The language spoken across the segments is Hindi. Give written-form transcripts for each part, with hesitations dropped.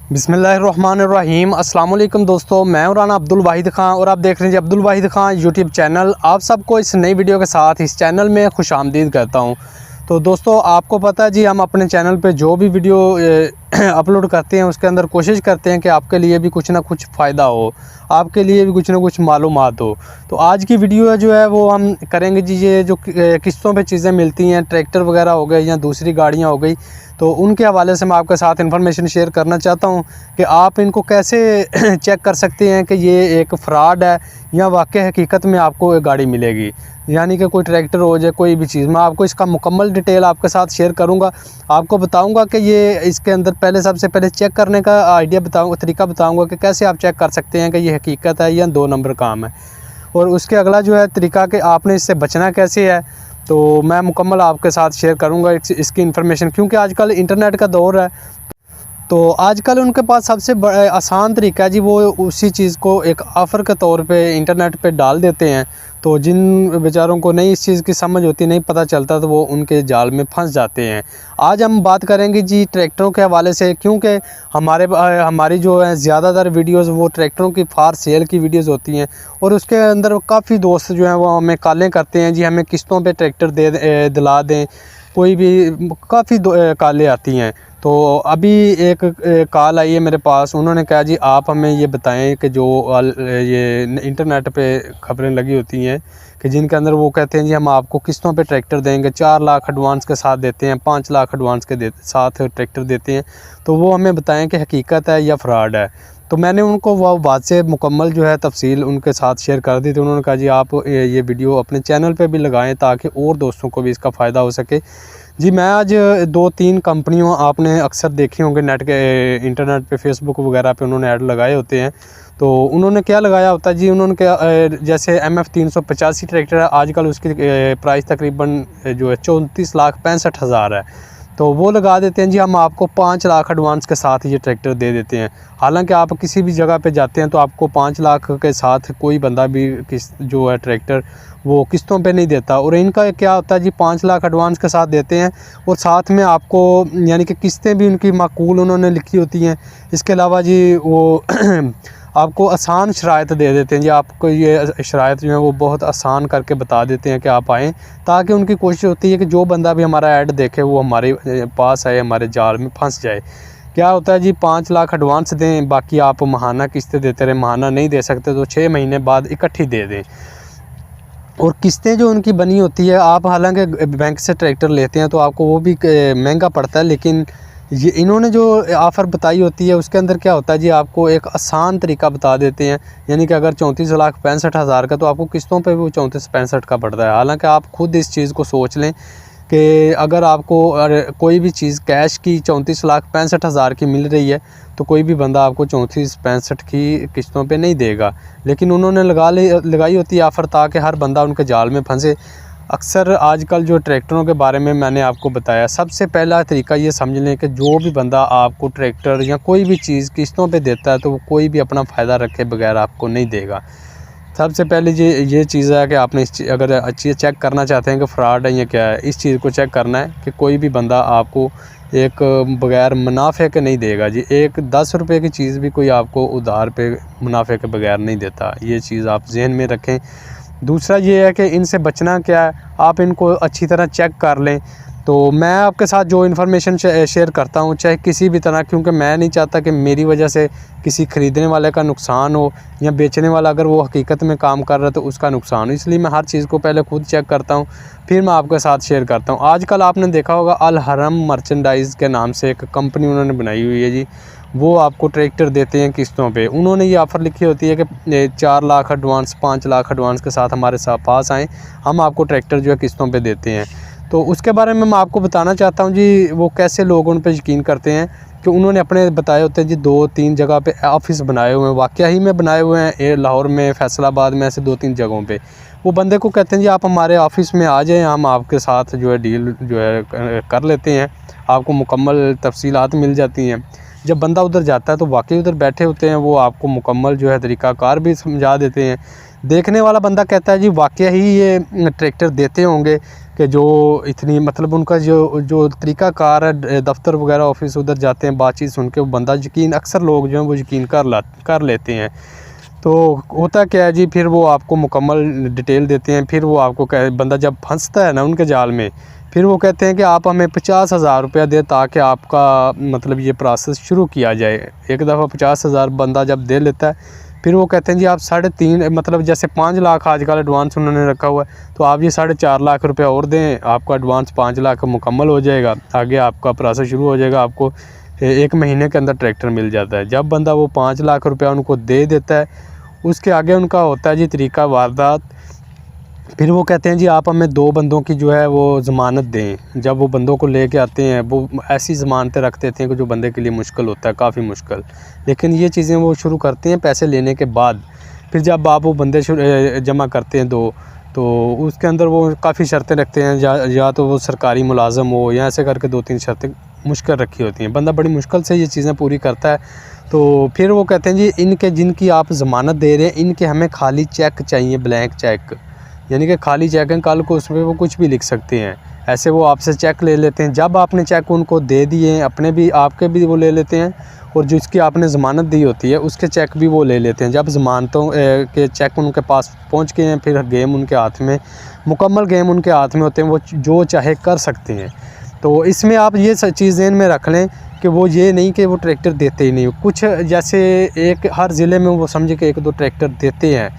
बिस्मिल्लाहिर्रहमानिर्रहीम। अस्सलाम वालेकुम दोस्तों, मैं हूं राना अब्दुल वाहिद ख़ान और आप देख रहे हैं अब्दुल वाहिद ख़ान यूट्यूब चैनल। आप सबको इस नई वीडियो के साथ इस चैनल में खुशामदीद करता हूं। तो दोस्तों, आपको पता है जी, हम अपने चैनल पे जो भी वीडियो अपलोड करते हैं उसके अंदर कोशिश करते हैं कि आपके लिए भी कुछ ना कुछ फ़ायदा हो, आपके लिए भी कुछ ना कुछ मालूमात हो। तो आज की वीडियो जो है वो हम करेंगे जी, ये जो किस्तों पे चीज़ें मिलती हैं, ट्रैक्टर वगैरह हो गए या दूसरी गाड़ियाँ हो गई, तो उनके हवाले से मैं आपके साथ इन्फॉर्मेशन शेयर करना चाहता हूं कि आप इनको कैसे चेक कर सकते हैं कि ये एक फ़्रॉड है या वाकई हकीकत में आपको एक गाड़ी मिलेगी, यानी कि कोई ट्रैक्टर हो जाए, कोई भी चीज़। मैं आपको इसका मुकम्मल डिटेल आपके साथ शेयर करूंगा। आपको बताऊंगा कि ये इसके अंदर सबसे पहले चेक करने का आइडिया बताऊंगा, तरीका बताऊंगा कि कैसे आप चेक कर सकते हैं कि ये हकीकत है या 2 नंबर काम है। और उसके अगला जो है तरीका कि आपने इससे बचना कैसे है, तो मैं मुकम्मल आपके साथ शेयर करूंगा इसकी इन्फॉर्मेशन, क्योंकि आजकल इंटरनेट का दौर है। तो आजकल उनके पास सबसे आसान तरीका है जी, वो उसी चीज़ को एक ऑफ़र के तौर पे इंटरनेट पे डाल देते हैं। तो जिन बेचारों को नहीं इस चीज़ की समझ होती, नहीं पता चलता, तो वो उनके जाल में फंस जाते हैं। आज हम बात करेंगे जी ट्रैक्टरों के हवाले से, क्योंकि हमारी जो है ज़्यादातर वीडियोस वो ट्रैक्टरों की फार सेल की वीडियोस होती हैं। और उसके अंदर काफ़ी दोस्त जो हैं वो हमें कॉलें करते हैं जी, हमें किस्तों पे ट्रैक्टर दिला दें, कोई भी काफ़ी कॉलें आती हैं। तो अभी एक कॉल आई है मेरे पास, उन्होंने कहा जी आप हमें ये बताएं कि जो ये इंटरनेट पे खबरें लगी होती हैं कि जिनके अंदर वो कहते हैं जी हम आपको किस्तों पे ट्रैक्टर देंगे, 4 लाख एडवांस के साथ देते हैं, 5 लाख एडवांस के साथ ट्रैक्टर देते हैं, तो वो हमें बताएं कि हकीकत है या फ्रॉड है। तो मैंने उनको वो बात से मुकम्मल जो है तफसील उनके साथ शेयर कर दी। तो उन्होंने कहा जी आप ये वीडियो अपने चैनल पे भी लगाएं ताकि और दोस्तों को भी इसका फ़ायदा हो सके। जी मैं आज 2-3 कंपनियों, आपने अक्सर देखी होंगे नेट के इंटरनेट पे, फेसबुक वगैरह पे उन्होंने ऐड लगाए होते हैं। तो उन्होंने क्या लगाया होता है जी, उन्होंने क्या जैसे MF 385 ट्रैक्टर है, आजकल उसकी प्राइस तकरीबन जो है 34,65,000 है। तो वो लगा देते हैं जी हम आपको 5 लाख एडवांस के साथ ये ट्रैक्टर दे देते हैं। हालांकि आप किसी भी जगह पे जाते हैं तो आपको 5 लाख के साथ कोई बंदा भी जो है ट्रैक्टर वो किस्तों पे नहीं देता। और इनका क्या होता है जी, 5 लाख एडवांस के साथ देते हैं और साथ में आपको यानी कि किस्तें भी उनकी माकूल उन्होंने लिखी होती हैं। इसके अलावा जी वो आपको आसान शराइत दे देते हैं जी, आपको ये शराइत जो है वो बहुत आसान करके बता देते हैं कि आप आएँ, ताकि उनकी कोशिश होती है कि जो बंदा भी हमारा ऐड देखे वो हमारे पास आए, हमारे जाल में फंस जाए। क्या होता है जी, 5 लाख एडवांस दें, बाकी आप माहाना किस्तें देते रहें, माहाना नहीं दे सकते तो 6 महीने बाद इकट्ठी दे दें। और किस्तें जो उनकी बनी होती है, आप हालांकि बैंक से ट्रैक्टर लेते हैं तो आपको वो भी महंगा पड़ता है, लेकिन ये इन्होंने जो ऑफ़र बताई होती है उसके अंदर क्या होता है जी, आपको एक आसान तरीका बता देते हैं। यानी कि अगर 34,65,000 का, तो आपको किस्तों पे भी 34-65 का पड़ता है। हालांकि आप खुद इस चीज़ को सोच लें कि अगर आपको कोई भी चीज़ कैश की 34,65,000 की मिल रही है तो कोई भी बंदा आपको 34-65 की किस्तों पे नहीं देगा। लेकिन उन्होंने लगाई होती है ऑफ़र ताकि हर बंदा उनके जाल में फंसे। अक्सर आजकल जो ट्रैक्टरों के बारे में मैंने आपको बताया, सबसे पहला तरीका ये समझ लें कि जो भी बंदा आपको ट्रैक्टर या कोई भी चीज़ किस्तों पे देता है तो वो कोई भी अपना फ़ायदा रखे बगैर आपको नहीं देगा। सबसे पहले ये चीज़ है कि आपने अगर अच्छी चेक करना चाहते हैं कि फ़्रॉड है या क्या है, इस चीज़ को चेक करना है कि कोई भी बंदा आपको एक बगैर मुनाफे के नहीं देगा जी। एक 10 रुपये की चीज़ भी कोई आपको उधार पे मुनाफे के बगैर नहीं देता, ये चीज़ आप जहन में रखें। दूसरा ये है कि इनसे बचना क्या है, आप इनको अच्छी तरह चेक कर लें। तो मैं आपके साथ जो इन्फॉर्मेशन शेयर करता हूँ, चाहे किसी भी तरह, क्योंकि मैं नहीं चाहता कि मेरी वजह से किसी ख़रीदने वाले का नुकसान हो या बेचने वाला अगर वो हकीकत में काम कर रहा है तो उसका नुकसान हो। इसलिए मैं हर चीज़ को पहले खुद चेक करता हूँ, फिर मैं आपके साथ शेयर करता हूँ। आजकल आपने देखा होगा अल हरम मर्चेंडाइज़ के नाम से एक कंपनी उन्होंने बनाई हुई है जी, वो आपको ट्रैक्टर देते हैं किस्तों पे। उन्होंने ये ऑफ़र लिखी होती है कि 4 लाख एडवांस, 5 लाख एडवांस के साथ हमारे पास आएँ, हम आपको ट्रैक्टर जो है किस्तों पे देते हैं। तो उसके बारे में मैं आपको बताना चाहता हूँ जी, वो कैसे लोग उन पे यकीन करते हैं कि उन्होंने अपने बताए होते हैं जी 2-3 जगह पे ऑफ़िस बनाए हुए हैं, वाक़या ही में बनाए हुए हैं, लाहौर में, फैसलाबाद में, ऐसे 2-3 जगहों पे। वो बंदे को कहते हैं जी आप हमारे ऑफ़िस में आ जाएँ, हम आपके साथ जो है डील जो है कर लेते हैं, आपको मुकम्मल तफसीलात मिल जाती हैं। जब बंदा उधर जाता है तो वाकई उधर बैठे होते हैं, वो आपको मुकम्मल जो है तरीक़ाकार भी समझा देते हैं। देखने वाला बंदा कहता है जी वाकई ही ये ट्रैक्टर देते होंगे, कि जो इतनी मतलब उनका जो जो तरीक़ाकार है, दफ्तर वगैरह ऑफिस उधर जाते हैं, बातचीत सुन के वो बंदा यकीन, अक्सर लोग जो हैं वो यकीन कर लेते हैं। तो होता क्या है जी, फिर वो आपको मुकम्मल डिटेल देते हैं। फिर वो आपको बंदा जब फंसता है ना उनके जाल में, फिर वो कहते हैं कि आप हमें 50,000 रुपया दें ताकि आपका मतलब ये प्रोसेस शुरू किया जाए। एक दफ़ा 50,000 बंदा जब दे लेता है, फिर वो कहते हैं जी आप 3.5 मतलब जैसे 5 लाख आजकल एडवांस उन्होंने रखा हुआ है, तो आप ये 4.5 लाख रुपया और दें, आपका एडवांस 5 लाख मुकम्मल हो जाएगा, आगे आपका प्रोसेस शुरू हो जाएगा, आपको 1 महीने के अंदर ट्रैक्टर मिल जाता है। जब बंदा वो 5 लाख रुपया उनको दे देता है, उसके आगे उनका होता है जी तरीका वारदात। फिर वो कहते हैं जी आप हमें 2 बंदों की जो है वो ज़मानत दें। जब वो बंदों को लेके आते हैं, वो ऐसी ज़मानतें रख देते हैं कि जो बंदे के लिए मुश्किल होता है, काफ़ी मुश्किल। लेकिन ये चीज़ें वो शुरू करते हैं पैसे लेने के बाद। फिर जब आप वो बंदे जमा करते हैं 2, तो उसके अंदर वो काफ़ी शर्तें रखते हैं, या तो वो सरकारी मुलाज़म हो, या ऐसे करके 2-3 शर्तें मुश्किल रखी होती हैं। बंदा बड़ी मुश्किल से ये चीज़ें पूरी करता है। तो फिर वो कहते हैं जी इनके जिनकी आप ज़मानत दे रहे हैं, इनके हमें खाली चेक चाहिए, ब्लैंक चेक, यानी कि खाली चेक है, कल को उसमें वो कुछ भी लिख सकते हैं। ऐसे वो आपसे चेक ले लेते हैं। जब आपने चेक उनको दे दिए, अपने भी आपके भी वो ले लेते हैं, और जिसकी आपने ज़मानत दी होती है उसके चेक भी वो ले लेते हैं। जब ज़मानतों के चेक उनके पास पहुंच गए हैं, फिर गेम उनके हाथ में, मुकम्मल गेम उनके हाथ में होते हैं, वो जो चाहे कर सकते हैं। तो इसमें आप ये चीज़ ज़हन में रख लें कि वो ये नहीं कि वो ट्रैक्टर देते ही नहीं, कुछ जैसे एक हर ज़िले में वो समझे कि 1-2 ट्रैक्टर देते हैं,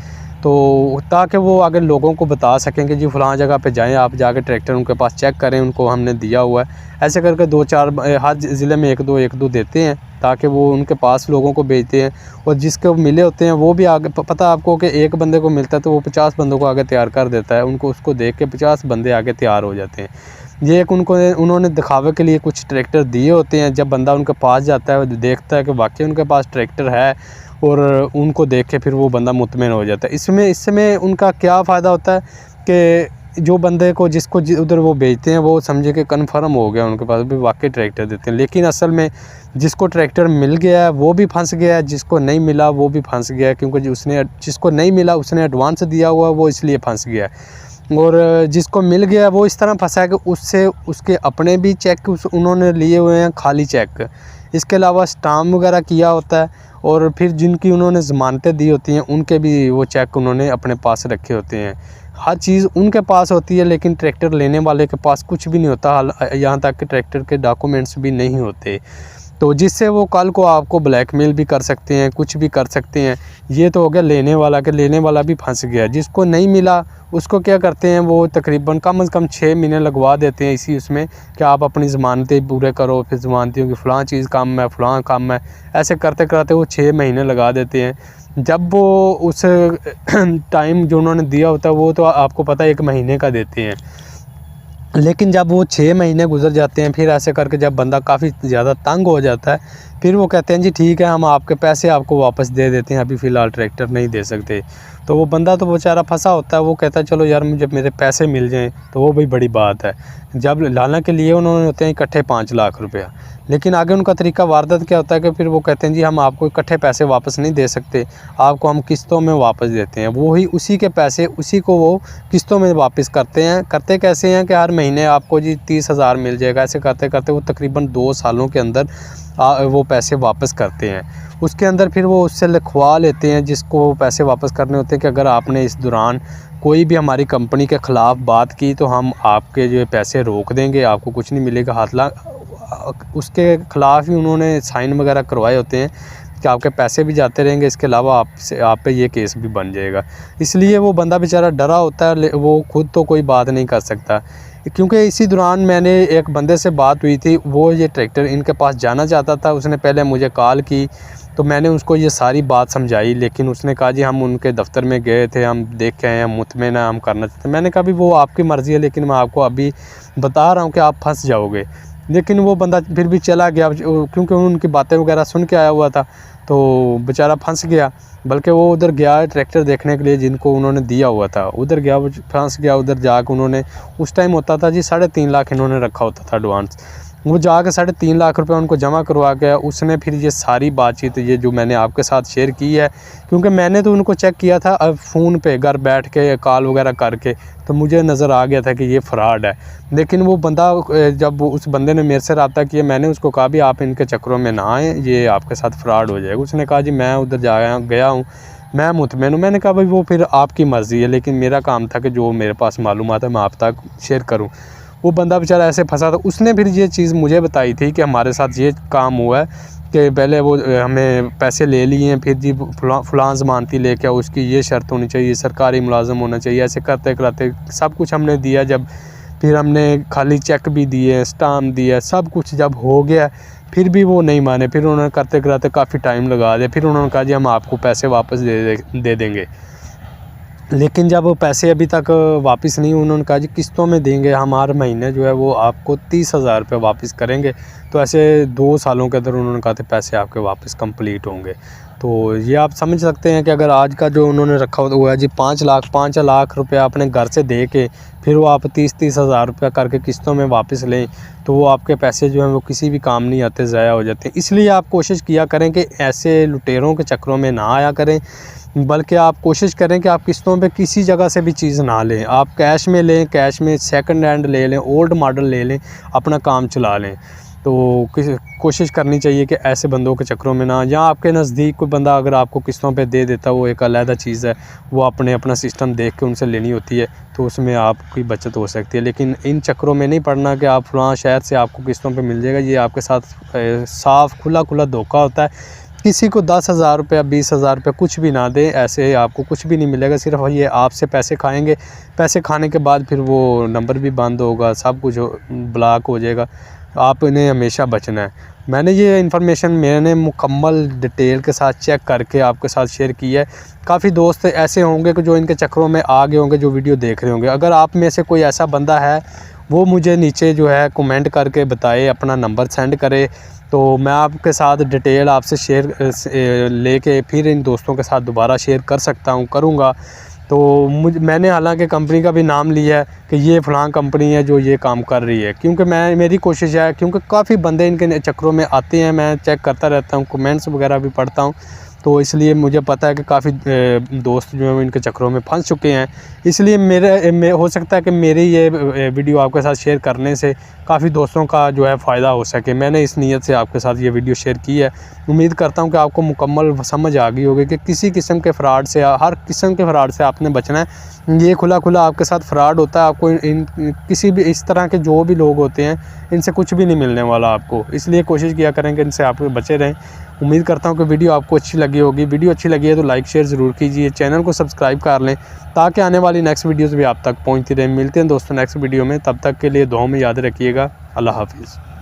तो ताकि वो आगे लोगों को बता सकें कि जी फ़लाँ जगह पे जाएं, आप जाके ट्रैक्टर उनके पास चेक करें, उनको हमने दिया हुआ है। ऐसे करके 2-4 हर ज़िले में 1-2 देते हैं, ताकि वो उनके पास लोगों को भेजते हैं। और जिसको मिले होते हैं वो भी आगे पता आपको कि एक बंदे को मिलता है तो वो 50 बंदों को आगे तैयार कर देता है, उनको उसको देख के 50 बंदे आगे तैयार हो जाते हैं। ये एक उन्होंने दिखावे के लिए कुछ ट्रैक्टर दिए होते हैं। जब बंदा उनके पास जाता है, वो देखता है कि वाकई उनके पास ट्रैक्टर है, और उनको देख के फिर वो बंदा मुतमिन हो जाता है। इसमें उनका क्या फ़ायदा होता है कि जो बंदे को जिसको उधर वो भेजते हैं, वो समझे कि कन्फर्म हो गया उनके पास भी वाकई ट्रैक्टर देते हैं। लेकिन असल में जिसको ट्रैक्टर मिल गया है वो भी फंस गया है, जिसको नहीं मिला वो भी फंस गया है, क्योंकि जिसको नहीं मिला उसने एडवांस दिया हुआ, वो इसलिए फंस गया है। और जिसको मिल गया वो इस तरह फंसा है कि उससे उसके अपने भी चेक उन्होंने लिए हुए हैं, खाली चेक, इसके अलावा स्टाम्प वगैरह किया होता है, और फिर जिनकी उन्होंने ज़मानतें दी होती हैं उनके भी वो चेक उन्होंने अपने पास रखे होते हैं। हर चीज़ उनके पास होती है, लेकिन ट्रैक्टर लेने वाले के पास कुछ भी नहीं होता, यहाँ तक कि ट्रैक्टर के डॉक्यूमेंट्स भी नहीं होते। तो जिससे वो कल को आपको ब्लैकमेल भी कर सकते हैं, कुछ भी कर सकते हैं। ये तो हो गया लेने वाला, के लेने वाला भी फंस गया। जिसको नहीं मिला उसको क्या करते हैं, वो तकरीबन कम से कम 6 महीने लगवा देते हैं इसी उसमें कि आप अपनी ज़मानतें पूरे करो, फिर ज़मानतियों की फ़लाँ चीज़ कम है, फ़लाँ कम है, ऐसे करते करते वो 6 महीने लगा देते हैं। जब वो उस टाइम जो उन्होंने दिया होता है वो तो आपको पता है 1 महीने का देते हैं, लेकिन जब वो 6 महीने गुजर जाते हैं, फिर ऐसे करके जब बंदा काफ़ी ज़्यादा तंग हो जाता है, फिर वो कहते हैं जी ठीक है हम आपके पैसे आपको वापस दे देते हैं, अभी फ़िलहाल ट्रैक्टर नहीं दे सकते। तो वो बंदा तो बेचारा फंसा होता है, वो कहता है चलो यार मुझे मेरे पैसे मिल जाएं, तो वो भी बड़ी बात है। जब लाने के लिए उन्होंने होते हैं इकट्ठे 5 लाख रुपया, लेकिन आगे उनका तरीका वारदात क्या होता है कि फिर वो कहते हैं जी हम आपको इकट्ठे पैसे वापस नहीं दे सकते, आपको हम किस्तों में वापस देते हैं। वो ही उसी के पैसे उसी को वो किस्तों में वापस करते हैं। करते कैसे हैं कि हर महीने आपको जी 30,000 मिल जाएगा, ऐसे करते करते वो तकरीबन 2 सालों के अंदर वो पैसे वापस करते हैं। उसके अंदर फिर वो उससे लिखवा लेते हैं जिसको वो पैसे वापस करने होते हैं कि अगर आपने इस दौरान कोई भी हमारी कंपनी के ख़िलाफ़ बात की तो हम आपके जो पैसे रोक देंगे, आपको कुछ नहीं मिलेगा। उसके ख़िलाफ़ ही उन्होंने साइन वगैरह करवाए होते हैं कि आपके पैसे भी जाते रहेंगे, इसके अलावा आप पे ये केस भी बन जाएगा। इसलिए वो बंदा बेचारा डरा होता है, वो खुद तो कोई बात नहीं कर सकता। क्योंकि इसी दौरान मैंने एक बंदे से बात हुई थी, वो ये ट्रैक्टर इनके पास जाना चाहता था। उसने पहले मुझे कॉल की तो मैंने उसको ये सारी बात समझाई, लेकिन उसने कहा जी हम उनके दफ़्तर में गए थे, हम देख के आए हैं, मुतमईन है, हम करना चाहते हैं। मैंने कहा भी वो आपकी मर्ज़ी है, लेकिन मैं आपको अभी बता रहा हूँ कि आप फंस जाओगे। लेकिन वो बंदा फिर भी चला गया, क्योंकि उनकी बातें वगैरह सुन के आया हुआ था, तो बेचारा फंस गया। बल्कि वो उधर गया ट्रैक्टर देखने के लिए जिनको उन्होंने दिया हुआ था, उधर गया, वो फंस गया। उधर जाकर उन्होंने उस टाइम होता था जी 3.5 लाख इन्होंने रखा होता था एडवांस। वो जाकर 3.5 लाख रुपए उनको जमा करवा के उसने फिर ये सारी बातचीत ये जो मैंने आपके साथ शेयर की है, क्योंकि मैंने तो उनको चेक किया था अब फ़ोन पे घर बैठ के कॉल वगैरह करके, तो मुझे नज़र आ गया था कि ये फ्रॉड है। लेकिन वो बंदा जब उस बंदे ने मेरे से रब्ता किया, मैंने उसको कहा भी आप इनके चक्करों में ना आएँ, ये आपके साथ फ्रॉड हो जाएगा। उसने कहा जी मैं उधर गया हूँ, मैं मुतमईन हूँ। मैंने कहा भाई वो फिर आपकी मर्ज़ी है, लेकिन मेरा काम था कि जो मेरे पास मालूमात है मैं आप तक शेयर करूँ। वो बंदा बेचारा ऐसे फंसा था। उसने फिर ये चीज़ मुझे बताई थी कि हमारे साथ ये काम हुआ है कि पहले वो हमें पैसे ले लिए हैं, फिर जी फलां ज़मानती लेके आओ, उसकी ये शर्त होनी चाहिए, सरकारी मुलाज़म होना चाहिए। ऐसे करते कराते सब कुछ हमने दिया, जब फिर हमने खाली चेक भी दिए, स्टाम्प दिया, सब कुछ जब हो गया फिर भी वो नहीं माने। फिर उन्होंने करते कराते काफ़ी टाइम लगा दिया। फिर उन्होंने कहा जी हम आपको पैसे वापस दे देंगे, लेकिन जब वो पैसे अभी तक वापस नहीं, उन्होंने कहा जी किस्तों में देंगे, हम हर महीने जो है वो आपको 30,000 रुपये वापस करेंगे। तो ऐसे 2 सालों के अंदर उन्होंने कहा थे पैसे आपके वापस कंप्लीट होंगे। तो ये आप समझ सकते हैं कि अगर आज का जो उन्होंने रखा हुआ है जी 5 लाख रुपये अपने घर से दे के फिर वो आप 30 हज़ार रुपया करके किस्तों में वापस लें, तो वो आपके पैसे जो हैं वो किसी भी काम नहीं आते, ज़ाया हो जाते हैं। इसलिए आप कोशिश किया करें कि ऐसे लुटेरों के चक्करों में ना आया करें, बल्कि आप कोशिश करें कि आप किस्तों पे किसी जगह से भी चीज़ ना लें, आप कैश में लें, कैश में सेकंड हैंड ले लें, ओल्ड मॉडल ले लें, अपना काम चला लें। तो कोशिश करनी चाहिए कि ऐसे बंदों के चक्करों में ना, या आपके नज़दीक कोई बंदा अगर आपको किस्तों पे दे देता है वो एक अलग चीज़ है, वो आपने अपना सिस्टम देख के उनसे लेनी होती है, तो उसमें आपकी बचत हो सकती है। लेकिन इन चक्करों में नहीं पड़ना कि आप फलां शहर से आपको किस्तों पे मिल जाएगा, ये आपके साथ साफ़ खुला धोखा होता है। किसी को 10,000 रुपये 20,000 रुपये कुछ भी ना दें, ऐसे आपको कुछ भी नहीं मिलेगा। सिर्फ ये आपसे पैसे खाएंगे, पैसे खाने के बाद फिर वो नंबर भी बंद होगा, सब कुछ ब्लॉक हो जाएगा। आप इन्हें हमेशा बचना है। मैंने ये इन्फॉर्मेशन मैंने मुकम्मल डिटेल के साथ चेक करके आपके साथ शेयर की है। काफ़ी दोस्त ऐसे होंगे कि जो इनके चक्करों में आ गए होंगे, जो वीडियो देख रहे होंगे। अगर आप में से कोई ऐसा बंदा है, वो मुझे नीचे जो है कमेंट करके बताए, अपना नंबर सेंड करे, तो मैं आपके साथ डिटेल आपसे शेयर लेके फिर इन दोस्तों के साथ दोबारा शेयर कर सकता हूँ, करूँगा। तो मैंने हालांकि कंपनी का भी नाम लिया है कि ये फ़लाँ कंपनी है जो ये काम कर रही है, क्योंकि मेरी कोशिश है, क्योंकि काफ़ी बंदे इनके चक्करों में आते हैं, मैं चेक करता रहता हूँ, कमेंट्स वगैरह भी पढ़ता हूँ, तो इसलिए मुझे पता है कि काफ़ी दोस्त जो हैं इनके चक्करों में फंस चुके हैं। इसलिए हो सकता है कि मेरी ये वीडियो आपके साथ शेयर करने से काफ़ी दोस्तों का जो है फ़ायदा हो सके। मैंने इस नीयत से आपके साथ ये वीडियो शेयर की है। उम्मीद करता हूँ कि आपको मुकम्मल समझ आ गई होगी कि किसी किस्म के फ़्रॉड से, हर किस्म के फ़्रॉड से आपने बचना है। ये खुला आपके साथ फ़्रॉड होता है। आपको किसी भी इस तरह के जो भी लोग होते हैं, इनसे कुछ भी नहीं मिलने वाला आपको। इसलिए कोशिश किया करें कि इनसे आप बचे रहें। उम्मीद करता हूँ कि वीडियो आपको अच्छी लगी होगी। वीडियो अच्छी लगी है तो लाइक शेयर ज़रूर कीजिए, चैनल को सब्सक्राइब कर लें ताकि आने वाली नेक्स्ट वीडियोज़ भी आप तक पहुँचती रहें। मिलते हैं दोस्तों नेक्स्ट वीडियो में, तब तक के लिए दुआओं में याद रखिएगा। अल्लाह हाफिज़।